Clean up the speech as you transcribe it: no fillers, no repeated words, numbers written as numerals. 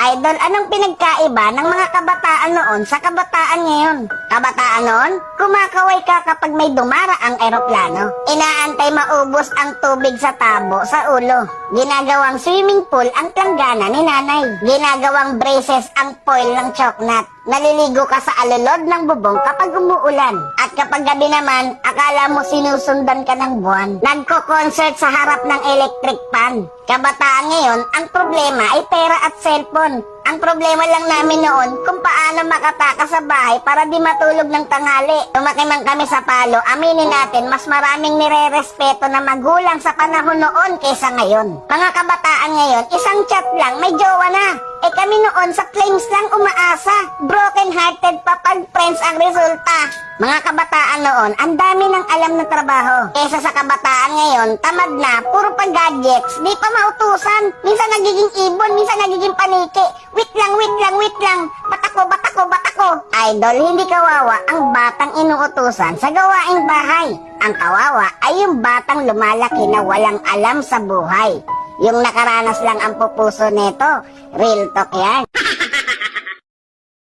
Idol, anong pinagkaiba ng mga kabataan noon sa kabataan ngayon? Kabataan noon, kumakaway ka kapag may dumaraang eroplano. Inaantay maubos ang tubig sa tabo sa ulo. Ginagawang swimming pool ang planggana ni nanay. Ginagawang braces ang foil ng choknat. Naliligo ka sa alulod ng bubong kapag umuulan. At kapag gabi naman, akala mo sinusundan ka ng buwan. Nagko-concert sa harap ng electric fan. Kabataan ngayon, ang problema ay pera at cellphone. Ang problema lang namin noon kung paano makatakas sa bahay para di matulog ng tanghali. Lumaki man kami sa Palo, aminin natin mas maraming nire-respeto na magulang sa panahon noon kaysa ngayon. Mga kabataan ngayon, isang chat lang, may jowa na. Eh kami noon sa flames lang umaasa. Broken hearted pa pag friends ang resulta. Mga kabataan noon, ang dami ng alam na trabaho. Kesa sa kabataan ngayon, tamad na, puro pa gadgets, di pa mautusan. Minsan nagiging ibon, minsan nagiging paniki. Wait lang. Batako. Idol, hindi kawawa ang batang inuutusan sa gawaing bahay. Ang kawawa ay yung batang lumalaki na walang alam sa buhay. Yung nakaranas lang ang pupuso nito. Real talk yan.